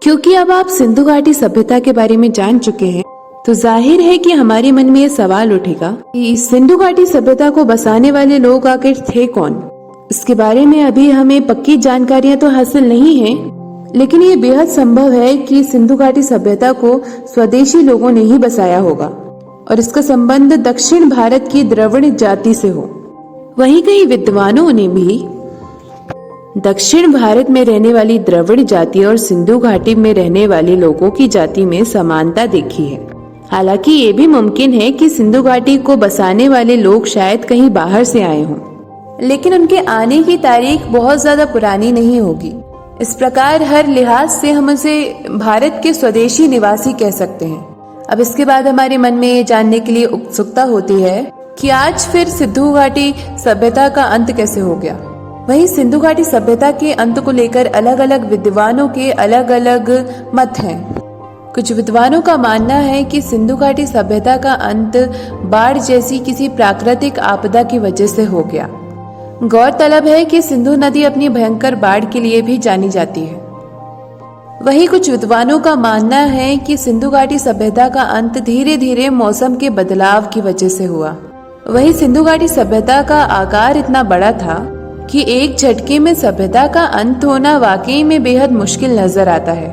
क्योंकि अब आप सिंधु घाटी सभ्यता के बारे में जान चुके हैं, तो जाहिर है कि हमारे मन में ये सवाल उठेगा कि सिंधु घाटी सभ्यता को बसाने वाले लोग आखिर थे कौन। इसके बारे में अभी हमें पक्की जानकारियां तो हासिल नहीं है, लेकिन ये बेहद संभव है कि सिंधु घाटी सभ्यता को स्वदेशी लोगों ने ही बसाया होगा और इसका संबंध दक्षिण भारत की द्रविड़ जाति से हो। वहीं कई विद्वानों ने भी दक्षिण भारत में रहने वाली द्रविड़ जाति और सिंधु घाटी में रहने वाले लोगों की जाति में समानता देखी है। हालांकि ये भी मुमकिन है कि सिंधु घाटी को बसाने वाले लोग शायद कहीं बाहर से आए हों, लेकिन उनके आने की तारीख बहुत ज्यादा पुरानी नहीं होगी। इस प्रकार हर लिहाज से हम उसे भारत के स्वदेशी निवासी कह सकते हैं। अब इसके बाद हमारे मन में ये जानने के लिए उत्सुकता होती है कि आज फिर सिंधु घाटी सभ्यता का अंत कैसे हो गया। वहीं सिंधु घाटी सभ्यता के अंत को लेकर अलग अलग विद्वानों के अलग अलग मत हैं। कुछ विद्वानों का मानना है कि सिंधु घाटी सभ्यता का अंत बाढ़ जैसी किसी प्राकृतिक आपदा की वजह से हो गया। गौरतलब है कि सिंधु नदी अपनी भयंकर बाढ़ के लिए भी जानी जाती है। वहीं कुछ विद्वानों का मानना है कि सिंधु घाटी सभ्यता का अंत धीरे धीरे मौसम के बदलाव की वजह से हुआ। वहीं सिंधु घाटी सभ्यता का आकार इतना बड़ा था कि एक झटके में सभ्यता का अंत होना वाकई में बेहद मुश्किल नजर आता है।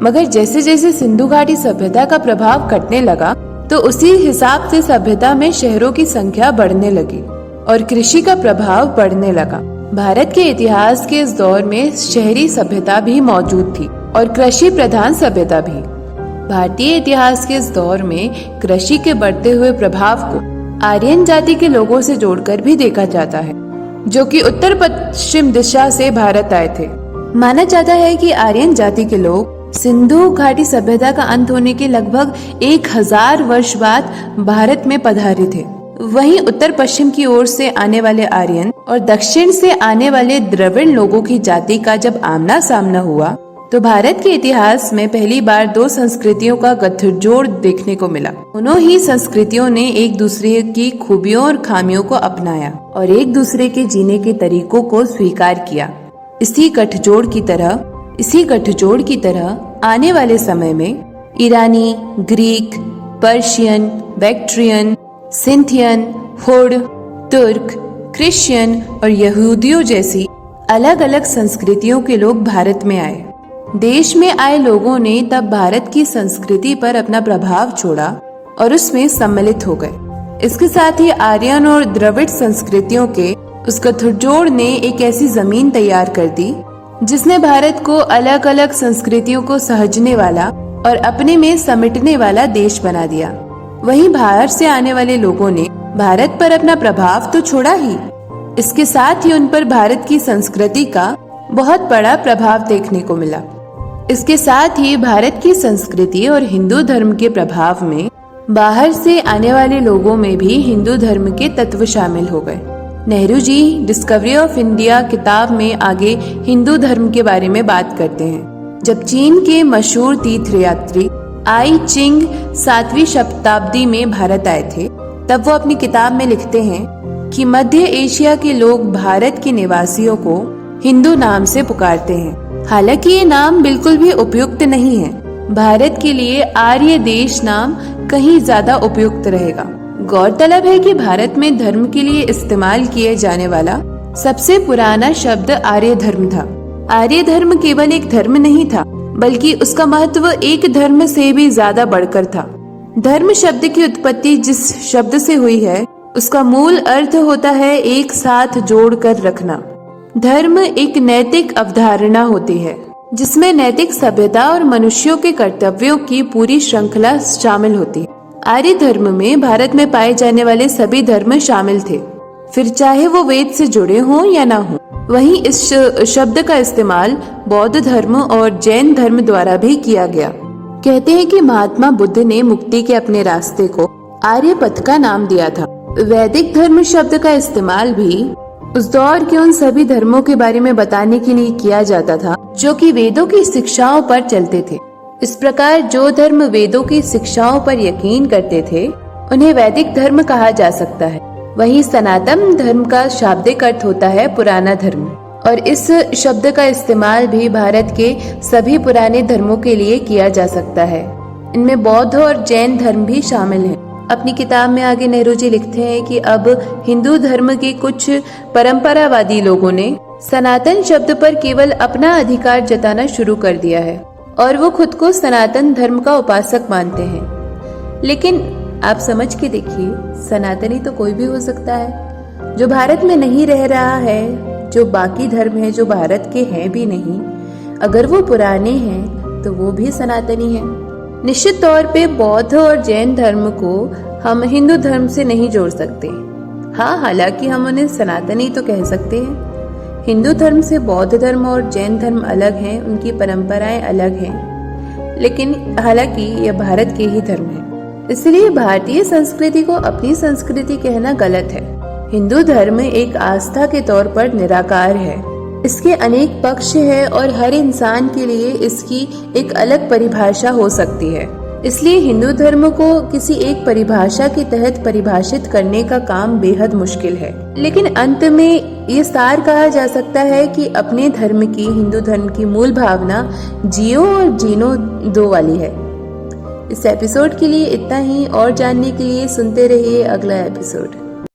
मगर जैसे जैसे सिंधु घाटी सभ्यता का प्रभाव घटने लगा, तो उसी हिसाब से सभ्यता में शहरों की संख्या बढ़ने लगी और कृषि का प्रभाव बढ़ने लगा। भारत के इतिहास के इस दौर में शहरी सभ्यता भी मौजूद थी और कृषि प्रधान सभ्यता भी। भारतीय इतिहास के इस दौर में कृषि के बढ़ते हुए प्रभाव को आर्यन जाति के लोगों से जोड़कर भी देखा जाता है, जो कि उत्तर पश्चिम दिशा से भारत आए थे। माना जाता है कि आर्यन जाति के लोग सिंधु घाटी सभ्यता का अंत होने के लगभग 1000 वर्ष बाद भारत में पधारे थे। वहीं उत्तर पश्चिम की ओर से आने वाले आर्यन और दक्षिण से आने वाले द्रविड़ लोगों की जाति का जब आमना सामना हुआ, तो भारत के इतिहास में पहली बार दो संस्कृतियों का गठजोड़ देखने को मिला। दोनों ही संस्कृतियों ने एक दूसरे की खूबियों और खामियों को अपनाया और एक दूसरे के जीने के तरीकों को स्वीकार किया। इसी गठजोड़ की तरह आने वाले समय में ईरानी, ग्रीक, पर्शियन, बैक्ट्रियन, सिंथियन, हुड, तुर्क, क्रिश्चियन और यहूदियों जैसी अलग अलग संस्कृतियों के लोग भारत में आए। देश में आए लोगों ने तब भारत की संस्कृति पर अपना प्रभाव छोड़ा और उसमें सम्मिलित हो गए। इसके साथ ही आर्यन और द्रविड़ संस्कृतियों के उस गठजोड़ ने एक ऐसी जमीन तैयार कर दी जिसने भारत को अलग अलग संस्कृतियों को सहजने वाला और अपने में समेटने वाला देश बना दिया। वहीं बाहर से आने वाले लोगों ने भारत पर अपना प्रभाव तो छोड़ा ही, इसके साथ ही उन पर भारत की संस्कृति का बहुत बड़ा प्रभाव देखने को मिला। इसके साथ ही भारत की संस्कृति और हिंदू धर्म के प्रभाव में बाहर से आने वाले लोगों में भी हिंदू धर्म के तत्व शामिल हो गए। Nehru ji discovery of India किताब में आगे हिंदू धर्म के बारे में बात करते हैं। जब चीन के मशहूर तीर्थयात्री आई चिंग 7वीं शताब्दी में भारत आए थे, तब वो अपनी किताब में लिखते हैं कि मध्य एशिया के लोग भारत के निवासियों को हिंदू नाम से पुकारते हैं। हालांकि ये नाम बिल्कुल भी उपयुक्त नहीं है। भारत के लिए आर्य देश नाम कहीं ज्यादा उपयुक्त रहेगा। गौरतलब है कि भारत में धर्म के लिए इस्तेमाल किए जाने वाला सबसे पुराना शब्द आर्य धर्म था। आर्य धर्म केवल एक धर्म नहीं था, बल्कि उसका महत्व एक धर्म से भी ज्यादा बढ़कर था। धर्म शब्द की उत्पत्ति जिस शब्द से हुई है, उसका मूल अर्थ होता है एक साथ जोड़कर रखना। धर्म एक नैतिक अवधारणा होती है जिसमें नैतिक सभ्यता और मनुष्यों के कर्तव्यों की पूरी श्रृंखला शामिल होती है। आर्य धर्म में भारत में पाए जाने वाले सभी धर्म शामिल थे, फिर चाहे वो वेद से जुड़े हों या ना हो। वहीं इस शब्द का इस्तेमाल बौद्ध धर्म और जैन धर्म द्वारा भी किया गया। कहते हैं कि महात्मा बुद्ध ने मुक्ति के अपने रास्ते को आर्य पथ का नाम दिया था। वैदिक धर्म शब्द का इस्तेमाल भी उस दौर के उन सभी धर्मों के बारे में बताने के लिए किया जाता था जो कि वेदों की शिक्षाओं पर चलते थे। इस प्रकार जो धर्म वेदों की शिक्षाओं पर यकीन करते थे, उन्हें वैदिक धर्म कहा जा सकता है। वहीं सनातन धर्म का शाब्दिक अर्थ होता है पुराना धर्म, और इस शब्द का इस्तेमाल भी भारत के सभी पुराने धर्मों के लिए किया जा सकता है। इनमें बौद्ध और जैन धर्म भी शामिल हैं। अपनी किताब में आगे नेहरू जी लिखते हैं कि अब हिंदू धर्म के कुछ परंपरावादी लोगों ने सनातन शब्द पर केवल अपना अधिकार जताना शुरू कर दिया है और वो खुद को सनातन धर्म का उपासक मानते हैं। लेकिन आप समझ के देखिए, सनातनी तो कोई भी हो सकता है। जो भारत में नहीं रह रहा है, जो बाकी धर्म है जो भारत के हैं भी नहीं, अगर वो पुराने हैं तो वो भी सनातनी है। निश्चित तौर पे बौद्ध और जैन धर्म को हम हिंदू धर्म से नहीं जोड़ सकते। हाँ, हालांकि हम उन्हें सनातनी तो कह सकते हैं। हिंदू धर्म से बौद्ध धर्म और जैन धर्म अलग हैं, उनकी परंपराएं अलग हैं, लेकिन हालांकि ये भारत के ही धर्म हैं। इसलिए भारतीय संस्कृति को अपनी संस्कृति कहना गलत है। हिंदू धर्म एक आस्था के तौर पर निराकार है। इसके अनेक पक्ष है और हर इंसान के लिए इसकी एक अलग परिभाषा हो सकती है। इसलिए हिंदू धर्म को किसी एक परिभाषा के तहत परिभाषित करने का काम बेहद मुश्किल है। लेकिन अंत में ये सार कहा जा सकता है कि अपने धर्म की, हिंदू धर्म की मूल भावना जियो और जीनो दो वाली है। इस एपिसोड के लिए इतना ही, और जानने के लिए सुनते रहिए अगला एपिसोड।